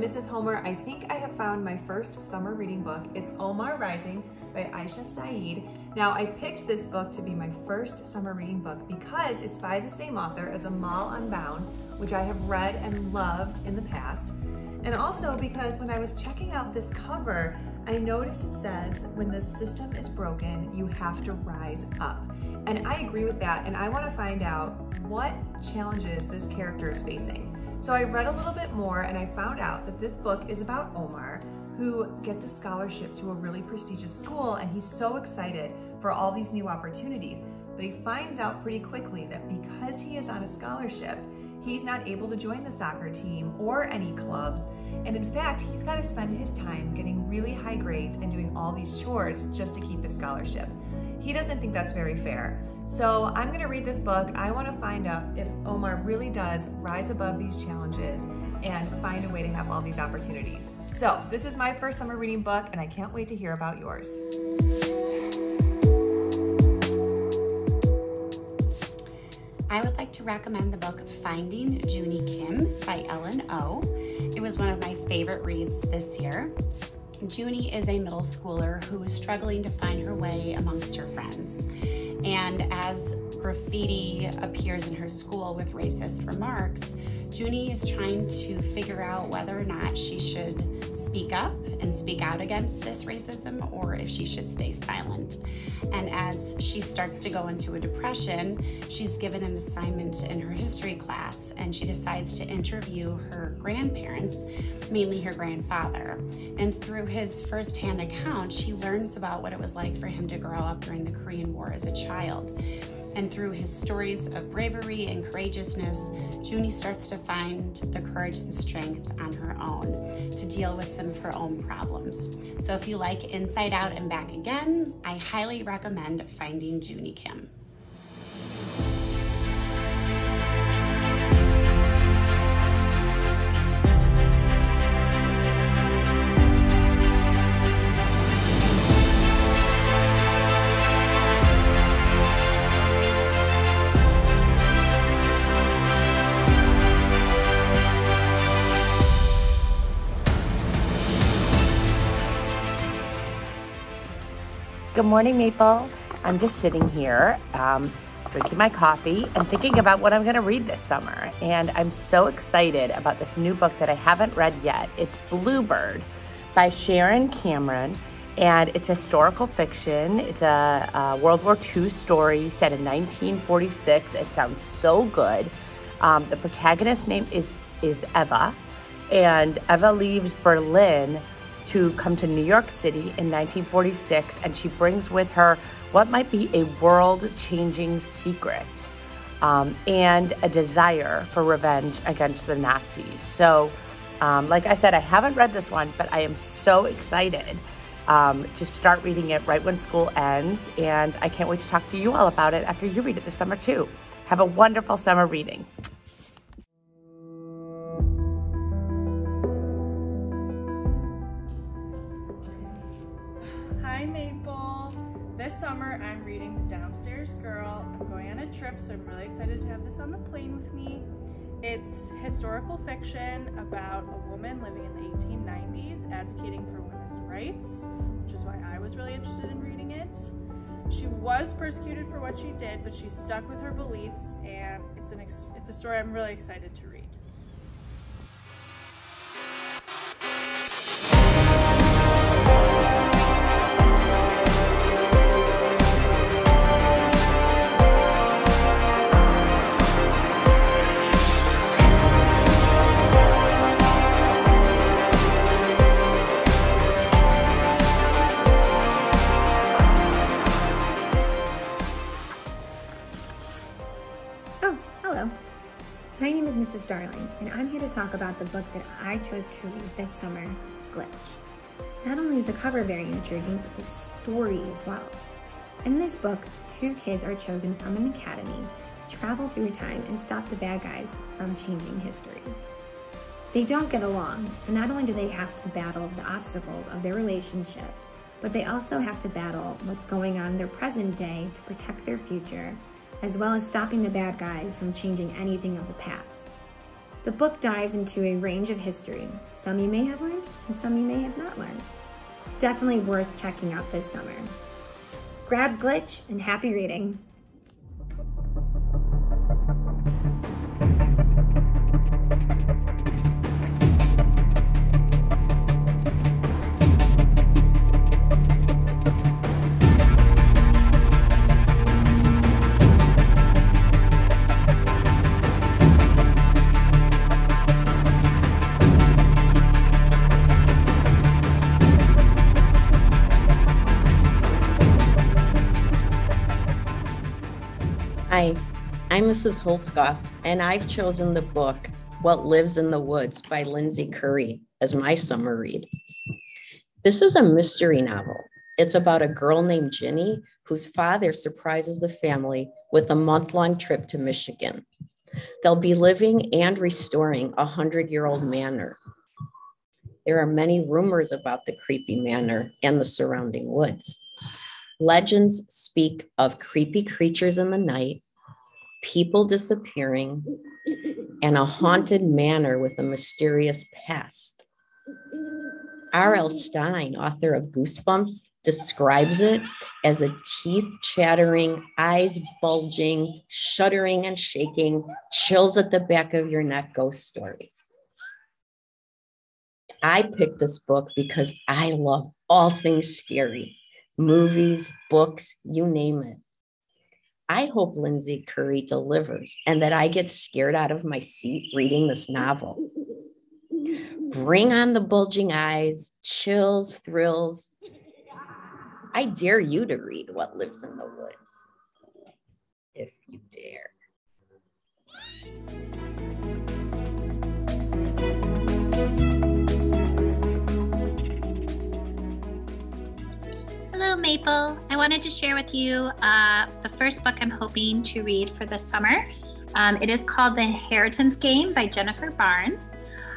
Mrs. Homer. I think I have found my first summer reading book. It's Omar Rising by Aisha Saeed. Now, I picked this book to be my first summer reading book because it's by the same author as Amal Unbound, which I have read and loved in the past. And also because when I was checking out this cover, I noticed it says, when the system is broken, you have to rise up. And I agree with that, and I want to find out what challenges this character is facing. So I read a little bit more and I found out that this book is about Omar, who gets a scholarship to a really prestigious school, and he's so excited for all these new opportunities. But he finds out pretty quickly that because he is on a scholarship, he's not able to join the soccer team or any clubs. And in fact, he's got to spend his time getting really high grades and doing all these chores just to keep his scholarship. He doesn't think that's very fair. So I'm going to read this book. I want to find out if Omar really does rise above these challenges and find a way to have all these opportunities. So this is my first summer reading book, and I can't wait to hear about yours. I would like to recommend the book Finding Junie Kim by Ellen Oh. It was one of my favorite reads this year. Junie is a middle schooler who is struggling to find her way amongst her friends. And as graffiti appears in her school with racist remarks, Junie is trying to figure out whether or not she should speak up and speak out against this racism or if she should stay silent. And as she starts to go into a depression, she's given an assignment in her history class, and she decides to interview her grandparents, mainly her grandfather. And through his firsthand account, she learns about what it was like for him to grow up during the Korean War as a child. And through his stories of bravery and courageousness, Junie starts to find the courage and strength on her own to deal with some of her own problems. So if you like Inside Out and Back Again, I highly recommend Finding Junie Kim. Good morning, Maple. I'm just sitting here drinking my coffee and thinking about what I'm going to read this summer. And I'm so excited about this new book that I haven't read yet. It's Bluebird by Sharon Cameron, and it's historical fiction. It's a World War II story set in 1946. It sounds so good. The protagonist's name is Eva, and Eva leaves Berlin to come to New York City in 1946, and she brings with her what might be a world-changing secret and a desire for revenge against the Nazis. So, like I said, I haven't read this one, but I am so excited to start reading it right when school ends, and I can't wait to talk to you all about it after you read it this summer too. Have a wonderful summer reading. Hi Maple. This summer I'm reading The Downstairs Girl. I'm going on a trip, so I'm really excited to have this on the plane with me. It's historical fiction about a woman living in the 1890s advocating for women's rights, which is why I was really interested in reading it. She was persecuted for what she did, but she's stuck with her beliefs, and it's a story I'm really excited to read. My name is Mrs. Darling, and I'm here to talk about the book that I chose to read this summer, Glitch. Not only is the cover very intriguing, but the story as well. In this book, two kids are chosen from an academy to travel through time and stop the bad guys from changing history. They don't get along, so not only do they have to battle the obstacles of their relationship, but they also have to battle what's going on in their present day to protect their future, as well as stopping the bad guys from changing anything of the past. The book dives into a range of history. Some you may have learned, and some you may have not learned. It's definitely worth checking out this summer. Grab Glitch and happy reading. Hi, I'm Mrs. Holtzkoff, and I've chosen the book What Lives in the Woods by Lindsay Curry as my summer read. This is a mystery novel. It's about a girl named Ginny whose father surprises the family with a month-long trip to Michigan. They'll be living and restoring a 100-year-old manor. There are many rumors about the creepy manor and the surrounding woods. Legends speak of creepy creatures in the night, people disappearing, and a haunted manor with a mysterious past. R.L. Stine, author of Goosebumps, describes it as a teeth-chattering, eyes bulging, shuddering and shaking, chills at the back of your neck ghost story. I picked this book because I love all things scary, movies, books, you name it. I hope Lindsay Curry delivers and that I get scared out of my seat reading this novel. Bring on the bulging eyes, chills, thrills. I dare you to read What Lives in the Woods, if you dare. Hello, Maple. I wanted to share with you the first book I'm hoping to read for this summer. It is called The Inheritance Game by Jennifer Barnes.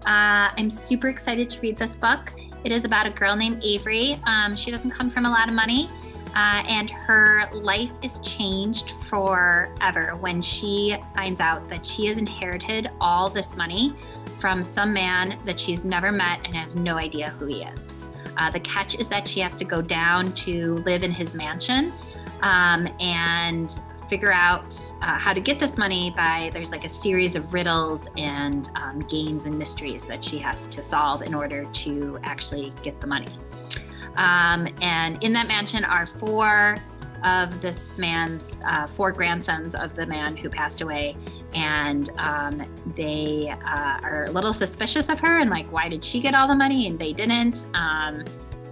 I'm super excited to read this book. It is about a girl named Avery. She doesn't come from a lot of money, and her life is changed forever when she finds out that she has inherited all this money from some man that she's never met and has no idea who he is. The catch is that she has to go down to live in his mansion and figure out how to get this money there's like a series of riddles and games and mysteries that she has to solve in order to actually get the money. And in that mansion are four grandsons of the man who passed away. And they are a little suspicious of her and like, why did she get all the money and they didn't?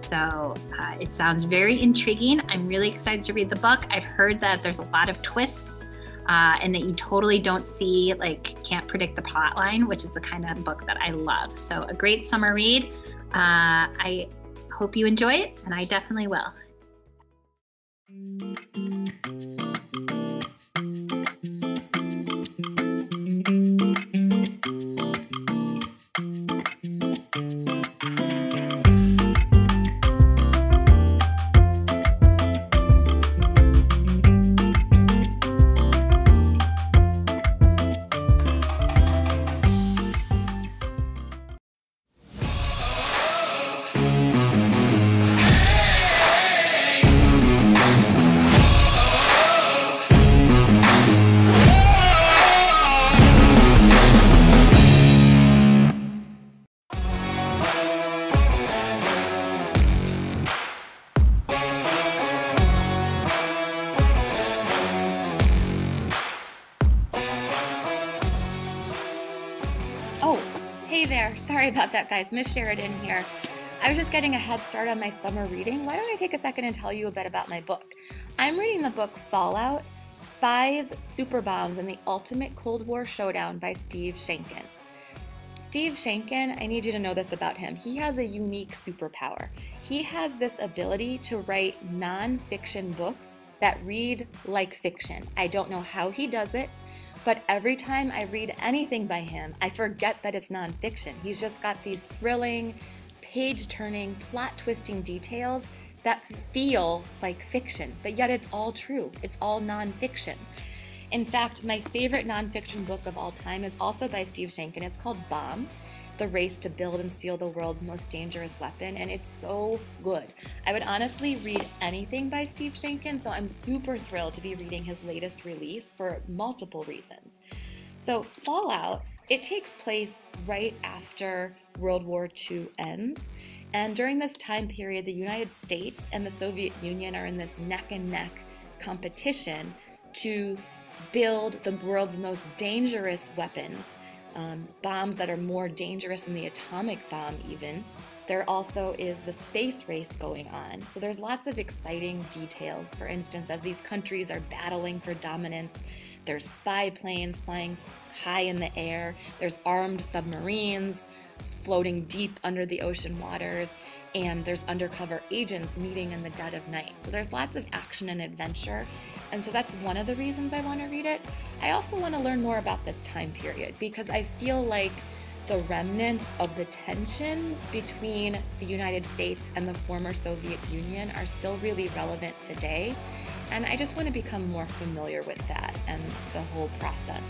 So it sounds very intriguing. I'm really excited to read the book. I've heard that there's a lot of twists and that you totally don't see, like, can't predict the plot line, which is the kind of book that I love. So a great summer read. I hope you enjoy it, and I definitely will. Hey there, sorry about that, guys. Miss Sheridan here. I was just getting a head start on my summer reading. Why don't I take a second and tell you a bit about my book? I'm reading the book Fallout, Spies, Super Bombs, and the Ultimate Cold War Showdown by Steve Shankin. Steve Shankin, I need you to know this about him. He has a unique superpower. He has this ability to write non-fiction books that read like fiction. I don't know how he does it, but every time I read anything by him, I forget that it's nonfiction. He's just got these thrilling, page-turning, plot-twisting details that feel like fiction, but yet it's all true. It's all nonfiction. In fact, my favorite nonfiction book of all time is also by Steve Shankin. It's called Bomb, The Race to Build and Steal the World's Most Dangerous Weapon, and it's so good. I would honestly read anything by Steve Shankin, so I'm super thrilled to be reading his latest release for multiple reasons. So Fallout, it takes place right after World War II ends, and during this time period, the United States and the Soviet Union are in this neck-and-neck competition to build the world's most dangerous weapons, bombs that are more dangerous than the atomic bomb even. There also is the space race going on. So there's lots of exciting details. For instance, as these countries are battling for dominance, there's spy planes flying high in the air, there's armed submarines floating deep under the ocean waters, and there's undercover agents meeting in the dead of night. So there's lots of action and adventure, and so that's one of the reasons I want to read it. I also want to learn more about this time period because I feel like the remnants of the tensions between the United States and the former Soviet Union are still really relevant today, and I just want to become more familiar with that and the whole process.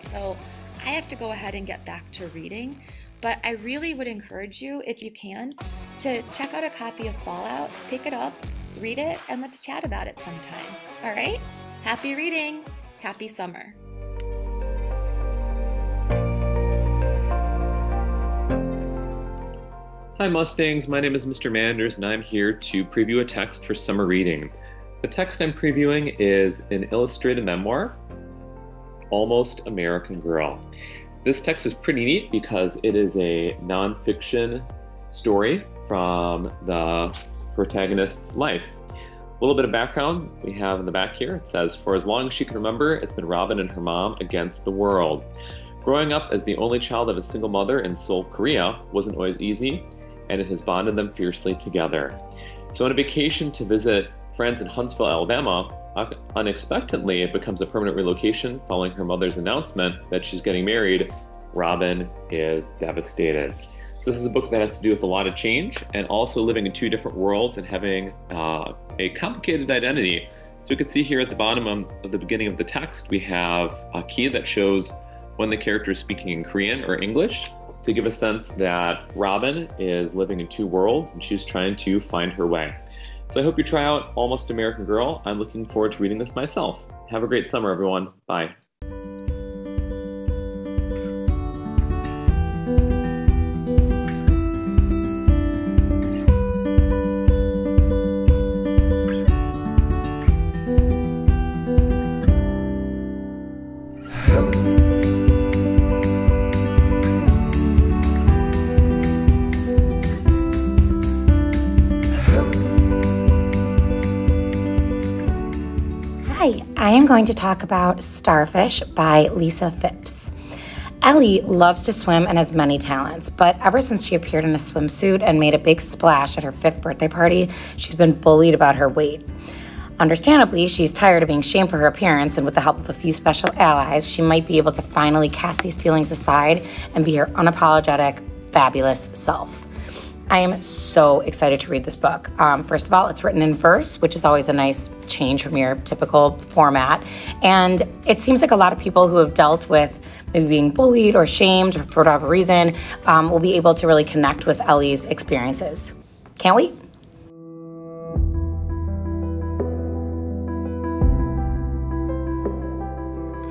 So I have to go ahead and get back to reading, but I really would encourage you, if you can, to check out a copy of Fallout, pick it up, read it, and let's chat about it sometime. All right? Happy reading. Happy summer. Hi Mustangs, my name is Mr. Manders and I'm here to preview a text for summer reading. The text I'm previewing is an illustrated memoir, Almost American Girl. This text is pretty neat because it is a nonfiction story from the protagonist's life. A little bit of background we have in the back here. It says, for as long as she can remember, it's been Robin and her mom against the world. Growing up as the only child of a single mother in Seoul, Korea wasn't always easy, and it has bonded them fiercely together. So on a vacation to visit friends in Huntsville, Alabama, unexpectedly it becomes a permanent relocation following her mother's announcement that she's getting married. Robin is devastated. So this is a book that has to do with a lot of change and also living in two different worlds and having a complicated identity. So we can see here at the bottom of the beginning of the text, we have a key that shows when the character is speaking in Korean or English to give a sense that Robin is living in two worlds and she's trying to find her way. So I hope you try out Almost American Girl. I'm looking forward to reading this myself. Have a great summer, everyone. Bye. Hi, I am going to talk about Starfish by Lisa Phipps. Ellie loves to swim and has many talents, but ever since she appeared in a swimsuit and made a big splash at her 5th birthday party, she's been bullied about her weight. Understandably, she's tired of being shamed for her appearance, and with the help of a few special allies, she might be able to finally cast these feelings aside and be her unapologetic, fabulous self. I am so excited to read this book. First of all, it's written in verse, which is always a nice change from your typical format. And it seems like a lot of people who have dealt with maybe being bullied or shamed for whatever reason will be able to really connect with Ellie's experiences. Can't wait.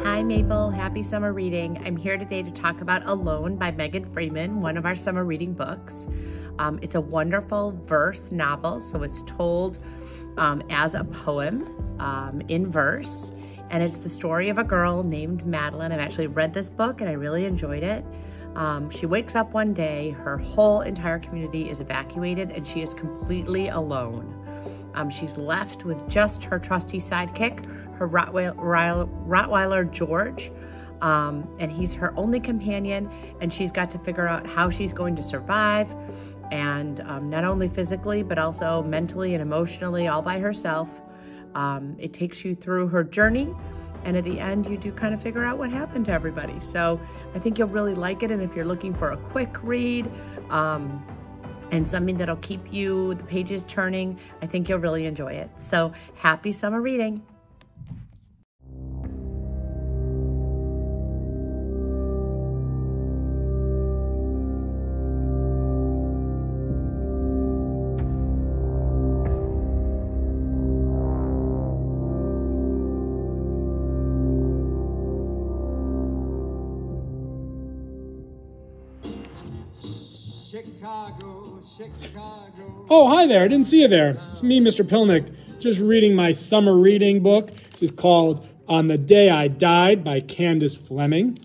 Hi Maple, happy summer reading. I'm here today to talk about Alone by Megan Freeman, one of our summer reading books. It's a wonderful verse novel, so it's told as a poem in verse, and it's the story of a girl named Madeline. I've actually read this book and I really enjoyed it. She wakes up one day, her whole entire community is evacuated and she is completely alone. She's left with just her trusty sidekick, her Rottweiler George, and he's her only companion, and she's got to figure out how she's going to survive, and not only physically but also mentally and emotionally all by herself. It takes you through her journey, and at the end you do kind of figure out what happened to everybody. So I think you'll really like it, and if you're looking for a quick read and something that'll keep the pages turning, I think you'll really enjoy it. So happy summer reading. Oh, hi there. I didn't see you there. It's me, Mr. Pilnick, just reading my summer reading book. This is called On the Day I Died by Candace Fleming.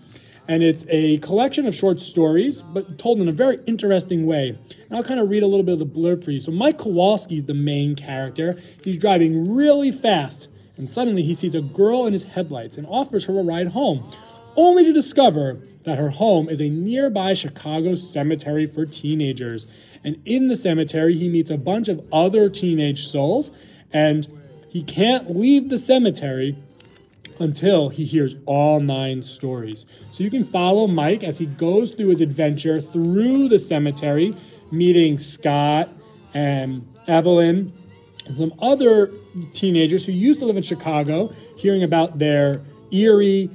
And it's a collection of short stories, but told in a very interesting way. And I'll kind of read a little bit of the blurb for you. So Mike Kowalski is the main character. He's driving really fast, and suddenly he sees a girl in his headlights and offers her a ride home, only to discover that her home is a nearby Chicago cemetery for teenagers. And in the cemetery, he meets a bunch of other teenage souls, and he can't leave the cemetery until he hears all 9 stories. So you can follow Mike as he goes through his adventure through the cemetery, meeting Scott and Evelyn and some other teenagers who used to live in Chicago, hearing about their eerie,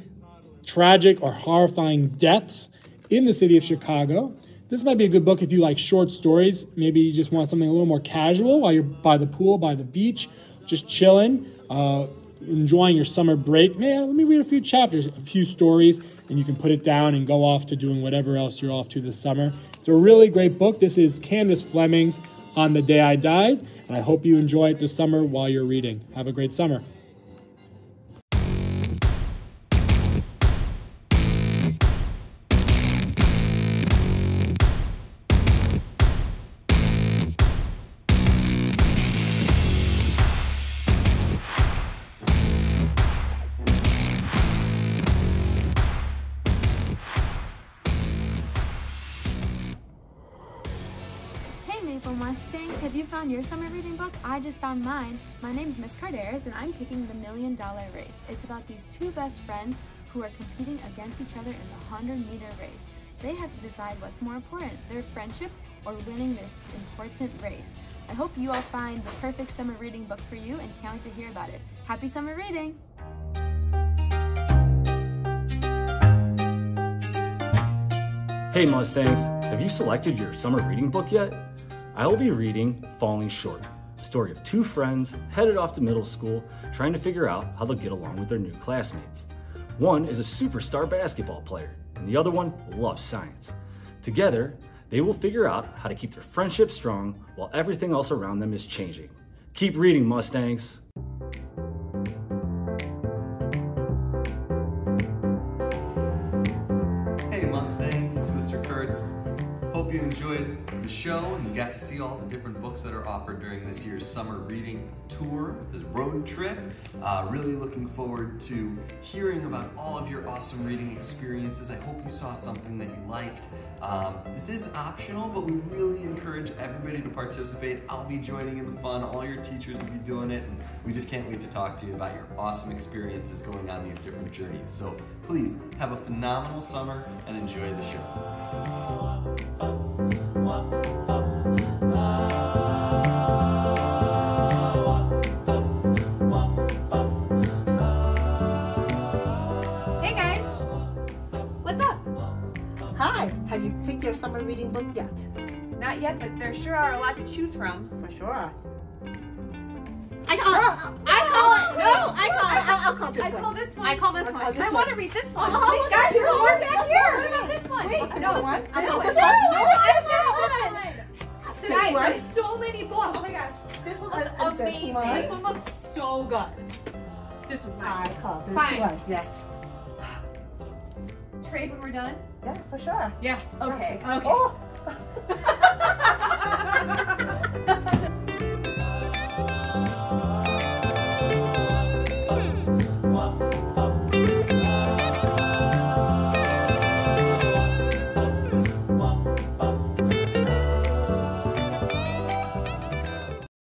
tragic, or horrifying deaths in the city of Chicago. This might be a good book if you like short stories. Maybe you just want something a little more casual while you're by the pool, by the beach, just chilling, enjoying your summer break. Man, let me read a few chapters, a few stories, and you can put it down and go off to doing whatever else you're off to this summer. It's a really great book. This is Candace Fleming's On the Day I Died, and I hope you enjoy it this summer while you're reading. Have a great summer. Maple Mustangs, have you found your summer reading book? I just found mine. My name's Miss Carderas and I'm picking The $1 Million Race. It's about these two best friends who are competing against each other in the 100-meter race. They have to decide what's more important, their friendship or winning this important race. I hope you all find the perfect summer reading book for you and can't wait to hear about it. Happy summer reading! Hey Mustangs, have you selected your summer reading book yet? I will be reading Falling Short, a story of two friends headed off to middle school trying to figure out how they'll get along with their new classmates. One is a superstar basketball player, and the other one loves science. Together, they will figure out how to keep their friendship strong while everything else around them is changing. Keep reading, Mustangs! Hey Mustangs, it's Mr. Kurtz. Hope you enjoyed the show and you got to see all the different books that are offered during this year's summer reading tour, this road trip. Really looking forward to hearing about all of your awesome reading experiences. I hope you saw something that you liked. This is optional, but we really encourage everybody to participate. I'll be joining in the fun. All your teachers will be doing it, and we just can't wait to talk to you about your awesome experiences going on these different journeys. So please have a phenomenal summer and enjoy the show. Hey guys, what's up? Hi, have you picked your summer reading book yet? Not yet, but there sure are a lot to choose from. For sure. I call it. No, I'll call this one. I call this one. I call this one. I want to read this one. Oh, Wait, guys, there's more back here. What about this one? Wait, No, this one. I no, call this no, one. Guys, one. there's so many books. Oh my gosh, this one looks amazing. This one looks so good. This one's mine. I call this Fine. one. Yes. Trade when we're done? Yeah, for sure. Yeah. Okay. Yes. Okay. Oh,